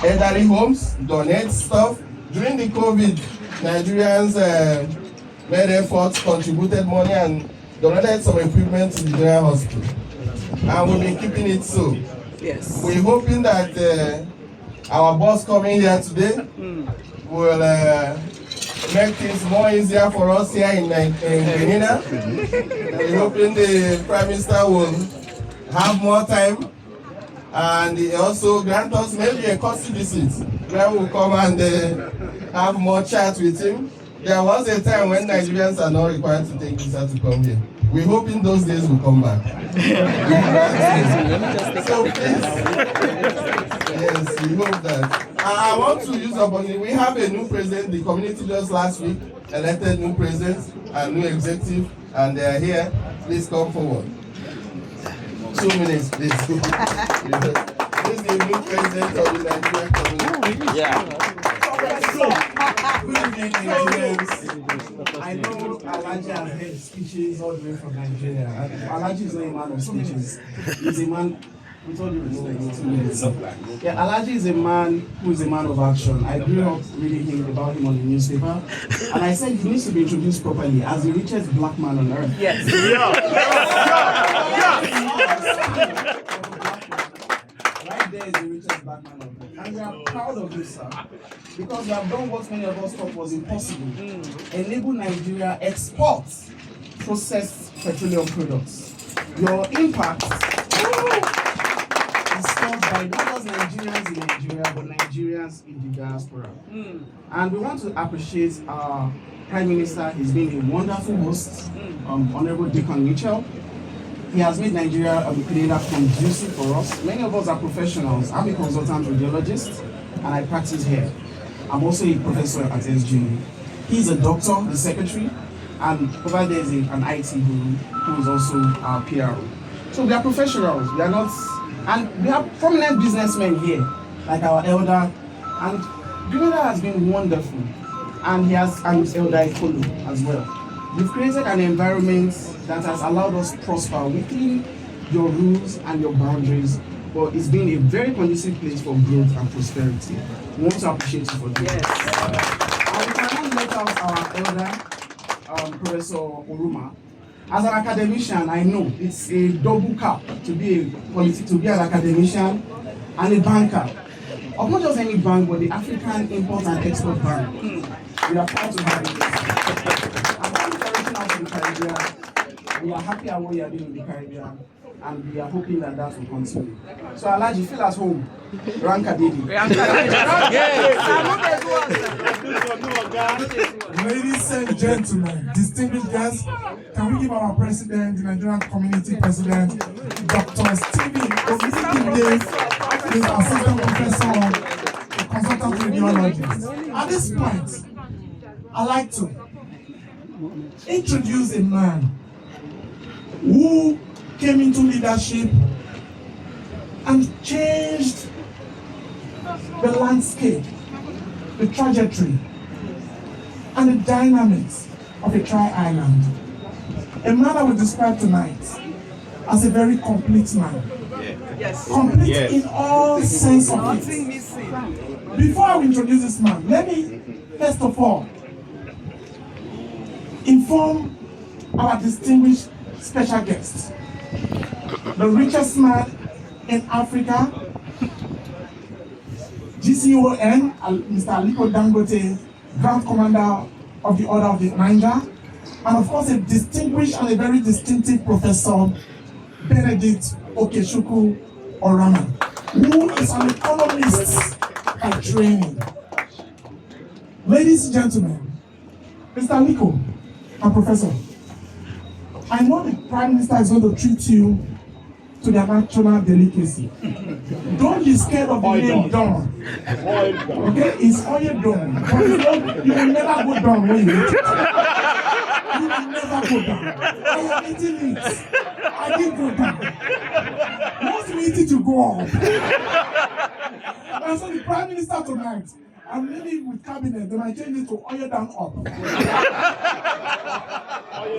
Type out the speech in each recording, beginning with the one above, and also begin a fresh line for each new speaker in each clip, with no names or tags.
elderly homes, donate stuff. During the COVID, Nigerians made efforts, contributed money, and donated some equipment to the general hospital. And we've been keeping it so.
Yes.
We're hoping that our boss coming here today will make things more easier for us here in Benin. We're hoping the Prime Minister will have more time and he also grant us maybe a courtesy visit where we'll come and have more chat with him. There was a time when Nigerians are not required to take visa to come here. We're hoping those days will come back. So please, yes, we hope that. I want to use the opportunity. We have a new president. The community just last week elected new president and new executive, and they are here. Please come forward. 2 minutes, please. This is the new president of the Nigerian community.
Yeah.
Good evening, Nigerians. I know Alhaji has heard speeches all the way from Nigeria. Alhaji is not a man of speeches. He's a man, with all due respect, 2 minutes. Yeah, Alhaji is a man who is a man of action. I grew up reading about him on the newspaper, and I said he needs to be introduced properly as the richest black man on earth.
Yes.
Right there is the richest black man on earth. And we are proud of this, sir, because we have done what many of us thought was impossible. Enable Nigeria export processed petroleum products. Your impact is felt by not just Nigerians in Nigeria, but Nigerians in the diaspora. And we want to appreciate our Prime Minister. He's been a wonderful host, Honorable Deacon Mitchell. He has made Nigeria a Canada conducive for us. Many of us are professionals. I'm a consultant radiologist, and I practice here. I'm also a professor at SGU. He's a doctor, the secretary, and over there is an IT guru who is also our PRO. So we are professionals. We are not, and we have prominent businessmen here, like our elder, and Grenada has been wonderful, and he has and Elder Ikolo as well. You've created an environment that has allowed us to prosper within your rules and your boundaries, but it's been a very conducive place for growth and prosperity. We want to appreciate you for this.
Yes.
And we cannot let out our elder, Professor Oruma. As an academician, I know it's a double cap to be an academician and a banker. Of not just any bank, but the African Import and Export Bank. We are proud to have you. The Caribbean. We are happy at what you are doing in the Caribbean, and we are hoping that that will continue. So Alhaji, feel at home. Ranka Didi.
Ladies and gentlemen, distinguished guests, can we give our president, the Nigerian community president, Dr. Stephen Omidinde, his assistant professor, a consultant radiologist. At this point, I'd like to introduce a man who came into leadership and changed the landscape, the trajectory, and the dynamics of a tri-island. A man I will describe tonight as a very complete man.
Yes.
Complete in all sense of it. Before I introduce this man, let me first of all inform our distinguished special guest, the richest man in Africa, GCON, Mr. Aliko Dangote, Grand Commander of the Order of the Niger, and of course a distinguished and a very distinctive Professor Benedict Okechukwu Orama, who is an economist by training. Ladies and gentlemen, Mr. Aliko and Professor, I know the Prime Minister is going to treat you to their national delicacy. Don't be scared of the name Don. Okay, it's oil Don. But you will never go down when you eat it. You will never go down. I am eating it. I didn't go down. Once we eat it, you go up. And so the Prime Minister tonight, I'm leaving with cabinet, then I change it to oil down up. Oil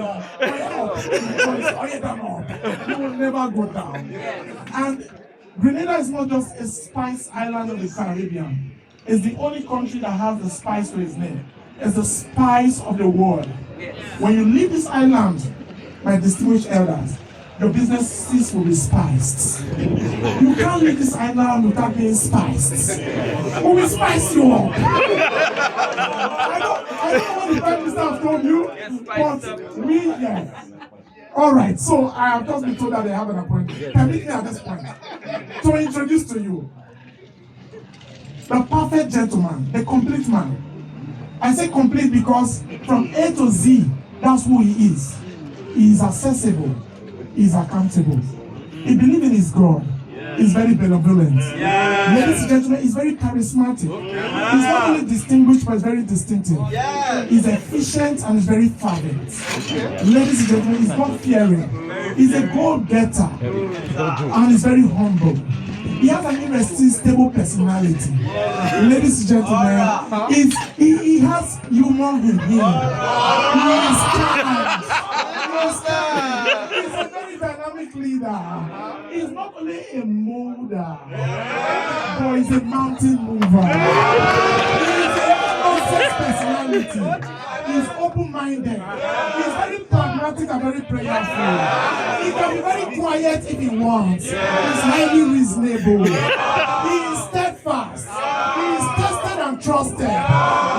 down up. You will never go down. And Grenada is not just a spice island of the Caribbean. It's the only country that has the spice to its name. It's the spice of the world.
Yes.
When you leave this island, my distinguished elders, your businesses will be spiced. You can't leave this island without being spiced. Who will spice you up? I don't know what the Prime Minister has told you, but we, yeah. All right, so I have just been told that they have an appointment. Permit me at this point to introduce to you the perfect gentleman, the complete man. I say complete because from A to Z, that's who he is. He is accessible. He is accountable. He believes in his God. He's very benevolent. Ladies and gentlemen, he's very charismatic. He's not only distinguished, but he's very distinctive. He's efficient and he's very fervent. Ladies and gentlemen, he's not fearing. He's a goal-getter. And he's very humble. He has an irresistible personality. Ladies and gentlemen, he has humor in him. He is kind. He's a very dynamic leader. He's not only a molder, but he's a mountain mover. He's a nonsense personality. He's open-minded. He's very pragmatic and very prayerful. He can be very quiet if he wants. He's highly reasonable. He is steadfast. He is tested and trusted.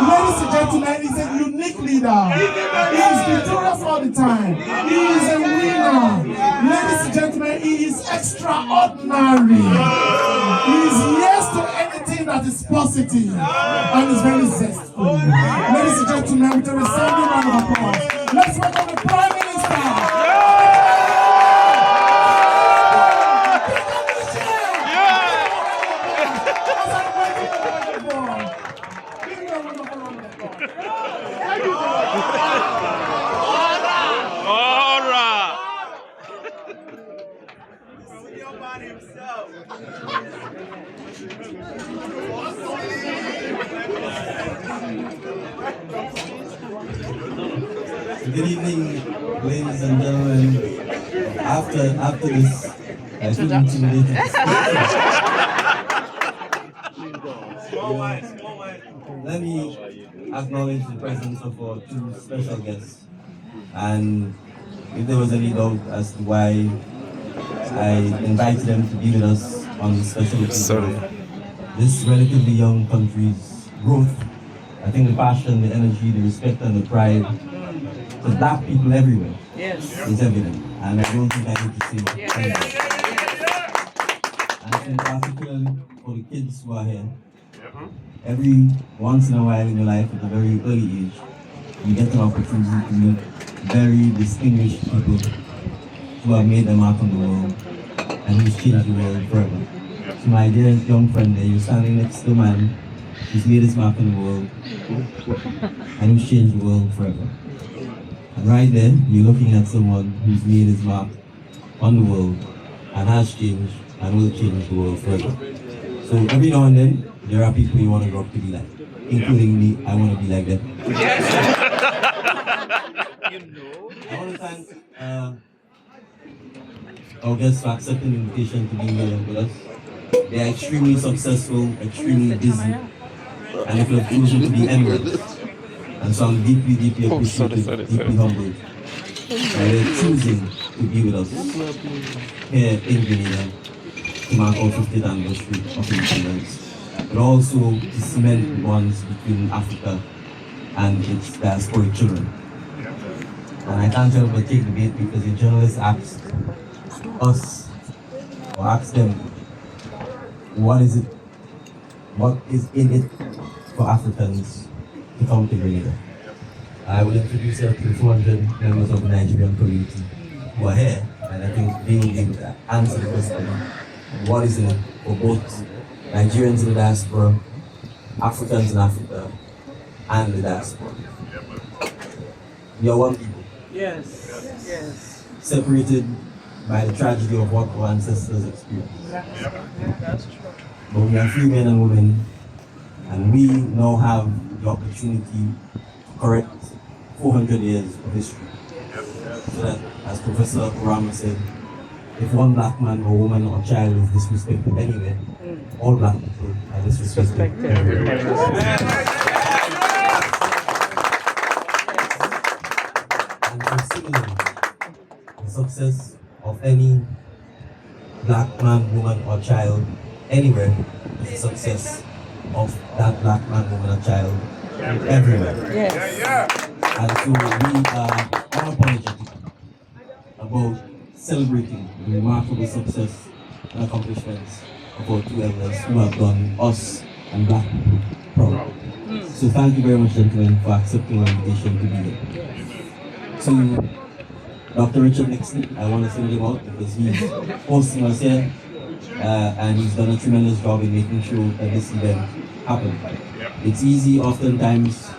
Ladies and gentlemen, he's a unique leader. He is victorious all the time. He is a winner. Ladies and gentlemen, he is extraordinary. He is yes to anything that is positive and is very zestful. Ladies and gentlemen, with a resounding round of applause, let's welcome the Prime Minister.
Good evening, ladies and gentlemen. After this, I feel intimidated. Let me acknowledge the presence of our two special guests, and if there was any doubt as to why I invited them to be with us on this special occasion, this relatively young country's growth, I think the passion, the energy, the respect, and the pride for black people everywhere is evident, and I don't think I need to say anything. And I think particularly for the kids who are here, every once in a while in your life, at a very early age, you get an opportunity to meet very distinguished people who have made their mark on the world and who's changed the world forever. So my dear young friend there, you're standing next to a man who's made his mark on the world and who's changed the world forever. And right there, you're looking at someone who's made his mark on the world and has changed and will change the world forever. So every now and then, there are people you want to grow up to be like, including me. I want to be like them. I want to thank our guests for accepting the invitation to be here with us. They are extremely successful, extremely busy, and if you've chosen to be emirates. And so I'm deeply, deeply appreciative, deeply humbled that they're choosing to be with us here in Grenada to mark our 50th anniversary of independence, but also to cement the bonds between Africa and its diasporic children. And I can't help but take the bait because the journalist asked us, or asked them, what is in it for Africans to come to Grenada? I will introduce you to the 400 members of the Nigerian community who are here, and I think they will be able to answer the question, what is in it for both Nigerians in the diaspora, Africans in Africa, and the diaspora. We are one people.
Yes.
Separated by the tragedy of what our ancestors experienced.
That's true.
But we are free men and women, and we now have the opportunity to correct 400 years of history. So that, as Professor Kurama said, if one black man or woman or child is disrespected anywhere, all black people are disrespected everywhere. And so similarly, the success of any black man, woman, or child anywhere is the success of that black man, woman, or child everywhere.
Yes.
And so we are unapologetic about celebrating the remarkable success and accomplishments of our two elders who have done us and black people proud. So thank you very much, gentlemen, for accepting our invitation to be here. To Dr. Richard Nixon, I want to single him out because he's hosting us here and he's done a tremendous job in making sure that this event happens. It's easy oftentimes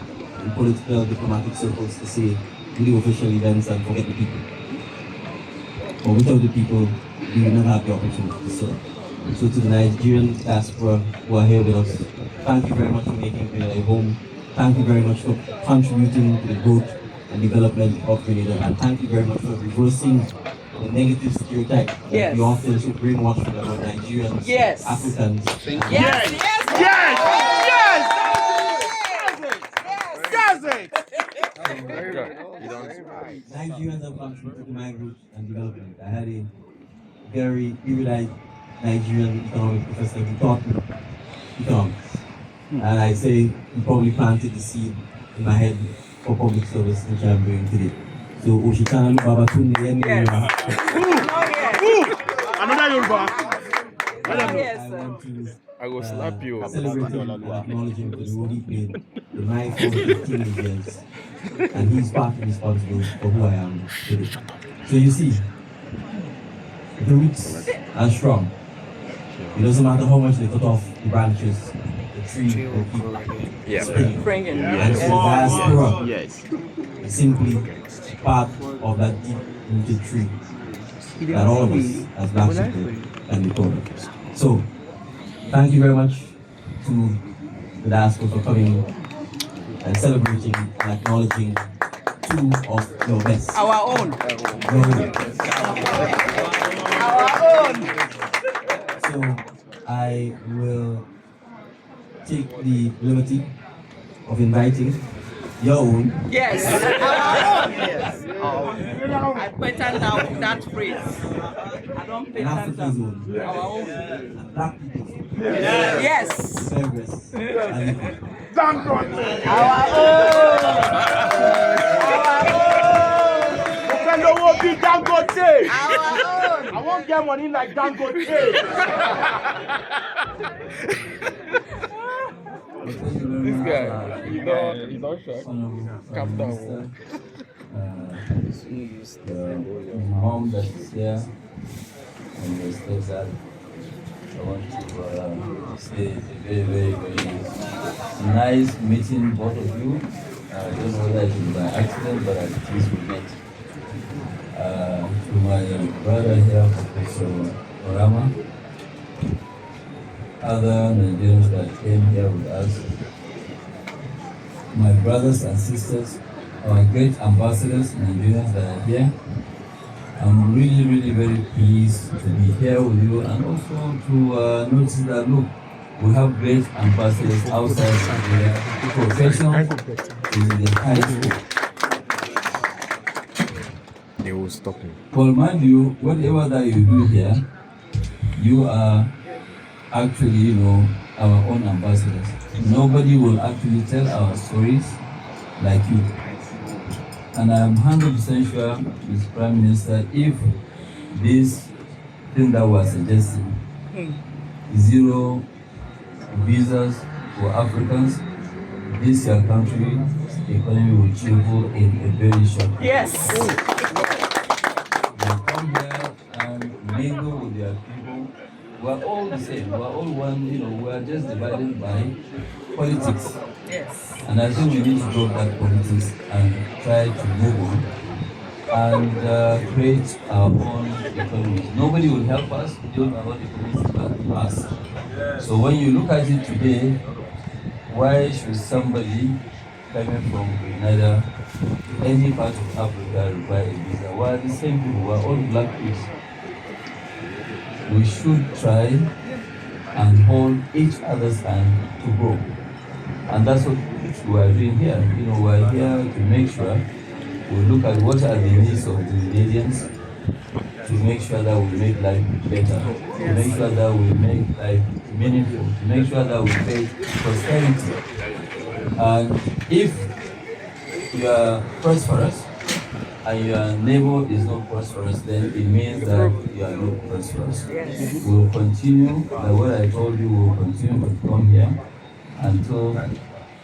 in political diplomatic circles to say we do official events and forget the people. But without the people, we will never have the opportunity to serve. So to the Nigerian diaspora who are here with us, thank you very much for making Grenada a home. Thank you very much for contributing to the growth and development of Grenada, and thank you very much for reversing the negative stereotype that we often so brainwashed about Nigerians, Africans. Nigerians have contributed to my growth and development. I had a very erudite Nigerian economic professor who taught me economics. And I say he probably planted the seed in my head for public service, which I'm doing today. So Oshitana Babatunde
Another Yoruba.
I will slap you. Celebrating and acknowledging the role he played in my 15 years. And he's partly responsible for who I am today. So you see, the roots are strong. It doesn't matter how much they cut off the branches, the tree will keep springing. And so diaspora is simply part of that deep-rooted tree that all of us as black people can be proud of. So, thank you very much to the diaspora for coming and celebrating and acknowledging two of your best.
Our own.
Our own. So I will take the liberty of inviting your own.
Yes. Our own. Yes. I patterned out that phrase. I don't pattern
Africa's own.
that. Our own.
And black people's own.
Yes.
Service.
Dangote.
Our own.
Dangote.
Our own.
I won't get money like Dangote.
This
guy, you don't shock. Calm down.
The mom that is here and the stepdad. I want to say a very, very, very nice meeting both of you. I don't know whether it was by accident, but at least we met. To my brother here, Professor Orama, other Nigerians that came here with us, my brothers and sisters, our great ambassadors, Nigerians that are here. I'm really, really very pleased to be here with you, and also to notice that, look, we have great ambassadors outside Nigeria, professionals in the high school.
They will stop me.
Well, mind you, whatever that you do here, you are actually, our own ambassadors. Nobody will actually tell our stories like you. And I'm 100% sure, Mr. Prime Minister, if this thing that was suggested, 0 visas for Africans, this your country economy will triple in a very short time.
Yes.
They come here and mingle with their people. We're all the same. We're all one. We're just divided by politics.
Yes.
And I think we need to drop that politics and try to move on and create our own economy. Nobody will help us build our own economy but us. So when you look at it today, why should somebody coming from Grenada to any part of Africa require a visa? We're the same people. We're all black people.
we should try and hold each other's hand to grow. And that's what we are doing here. You know, we're here to make sure we look at what are the needs of the Canadians, to make sure that we make life better, to make sure that we make life meaningful, to make sure that we create prosperity. And if you are prosperous and your neighbor is not prosperous, then it means that you are not prosperous. We will continue, like what I told you, we will continue to come here until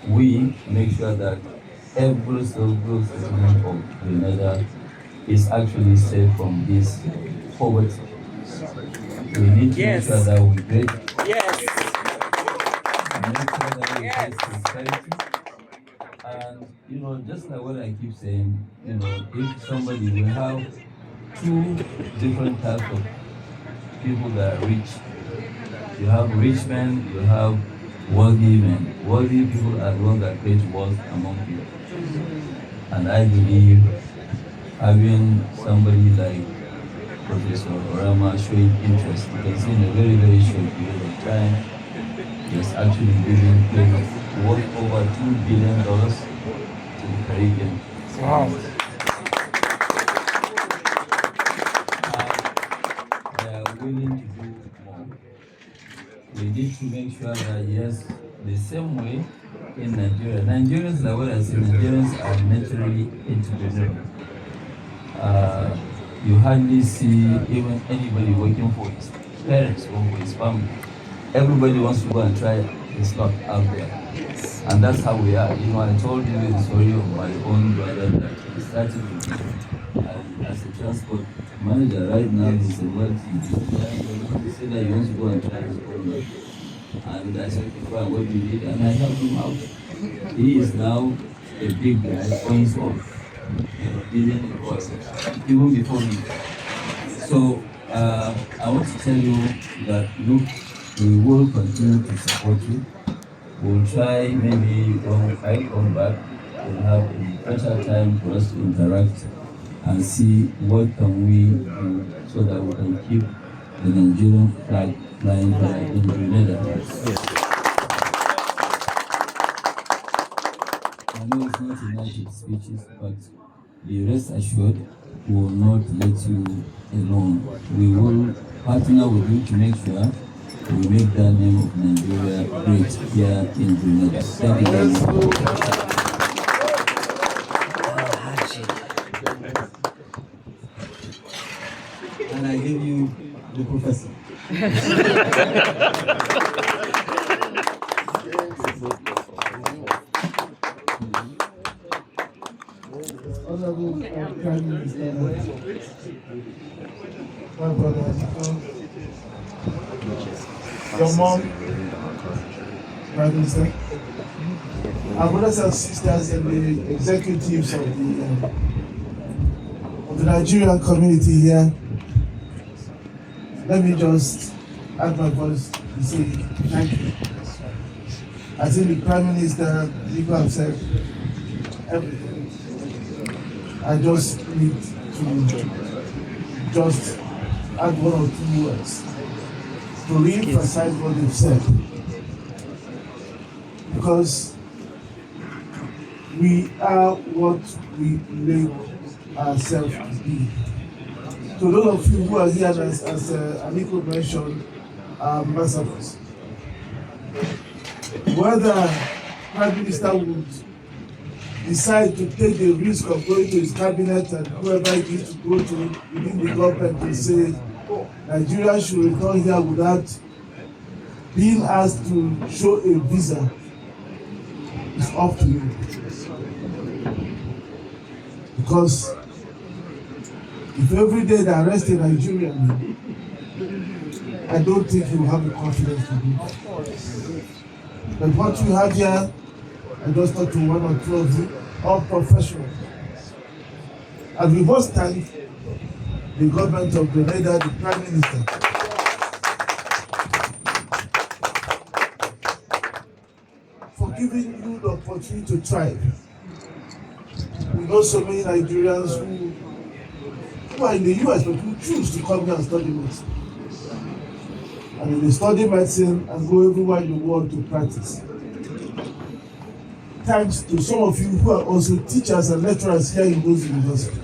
we make sure that every single citizen of Grenada is actually saved from this poverty. We need to make sure that we create prosperity. And you know, just like what I keep saying, you know, if somebody will have two different types of people that are rich. You have rich men, you have wealthy men. Wealthy people are the ones that create wealth among people. And I believe having somebody like Professor Orama showing interest, because in a very, very short period of time, he's actually giving credit worth over $2 billion to the Caribbean.
Wow.
They are willing to do more. We need to make sure that, yes, the same way in Nigeria. Nigerians, like what I said, Nigerians are naturally entrepreneurial. You hardly see even anybody working for his parents or for his family. Everybody wants to go and try his luck out there. And that's how we are. You know, I told you the story of my own brother that he started with me as a transport manager. Right now, he's a wealthy. He said that he wants to go and try his own luck. And I said, well, what do you need? And I helped him out. He is now a big guy on his own. Dealing with even before me. So I want to tell you that, look, we will continue to support you. We'll try, maybe when I come back, we'll have a better time for us to interact and see what can we do so that we can keep the Nigerian flag flying here in Grenada. I know it's not enough with speeches, but be rest assured we will not let you alone. We will partner with you to make sure we make the name of Nigeria great here in Grenada. Thank you very much.
And I give you the professor.
Honorable Prime Minister, my brother, your mom, Prime Minister, our brothers and sisters and the executives of the Nigerian community here, let me just add my voice to say thank you. I think the Prime Minister, Nico, have said everything. I just need to just add one or two words to re-emphasize what they've said. Because we are what we make ourselves to be. So those of you who are here, as Aniko mentioned, are ambassadors. Whether Prime Minister would decide to take the risk of going to his cabinet and whoever he needs to go to within the government to say Nigeria should return here without being asked to show a visa, it's up to you. Because if every day they arrest a Nigerian, I don't think you have the confidence to do that. But what you have here, I just talked to one or two of you, all professionals. And we must thank the government of Grenada, the Prime Minister, for giving you the opportunity to thrive. We know so many Nigerians who are in the US but who choose to come here and study medicine. and he will study medicine and go everywhere in the world to practice. Thanks to some of you who are also teachers and lecturers here in those universities.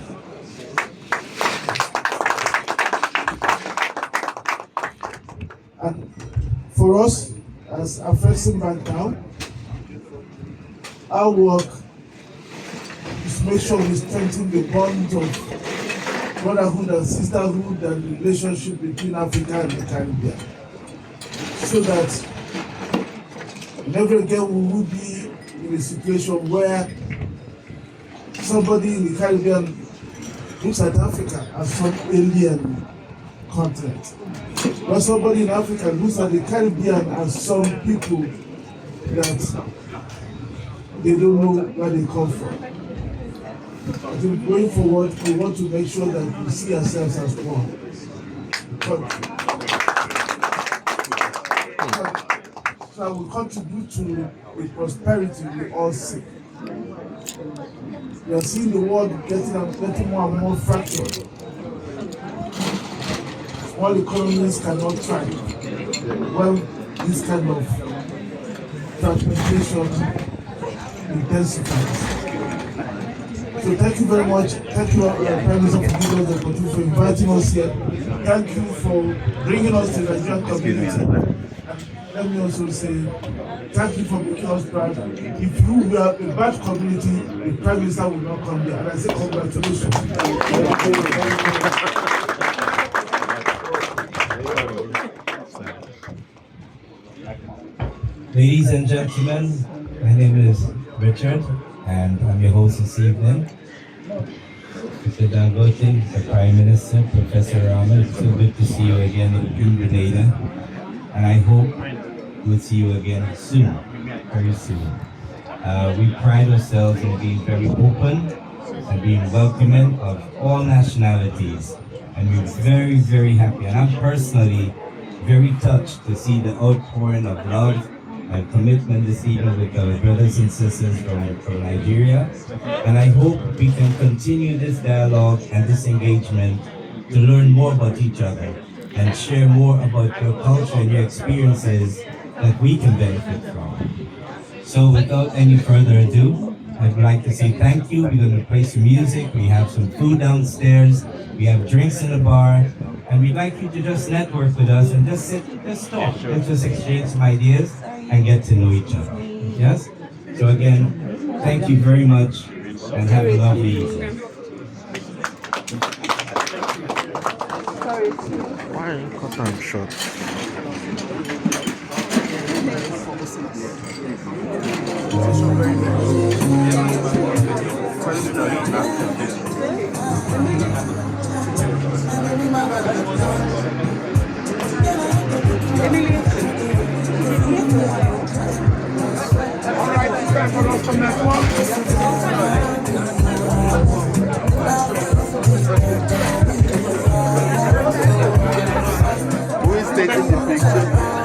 And for us, as Afrexim Bank now, our work is to make sure we strengthen the bonds of brotherhood and sisterhood and relationship between Africa and the Caribbean, so that never again we will be in a situation where somebody in the Caribbean looks at Africa as some alien continent, where somebody in Africa looks at the Caribbean as some people that they don't know where they come from. I think going forward, we want to make sure that we see ourselves as one. So we contribute to the prosperity we all seek. We are seeing the world getting more and more fractured. All economies cannot thrive well this kind of fragmentation intensifies. So thank you very much. Thank you, Prime Minister, for giving us the opportunity, for inviting us here. Thank you for bringing us to the Nigerian community. And let me also say, thank you for making us proud. If you were a bad community, the Prime Minister will not come here. And I say congratulations.
Ladies and gentlemen, my name is Richard, and I'm your host this evening. Mr. Dangote, Mr. Prime Minister, Professor Rama, it's so good to see you again in Grenada, and I hope we'll see you again soon, very soon. We pride ourselves in being very open and being welcoming of all nationalities, and we're very, very happy, and I'm personally very touched to see the outpouring of love and commitment this evening with our brothers and sisters from Nigeria. And I hope we can continue this dialogue and this engagement to learn more about each other and share more about your culture and your experiences that we can benefit from. So without any further ado, I'd like to say thank you. We're going to play some music. We have some food downstairs. We have drinks in the bar. And we'd like you to just network with us and just sit, just talk. Let's just exchange some ideas and get to know each other. Yes? So again, thank you very much and have a lovely evening.
Why are you cut them short?
Who is taking the picture?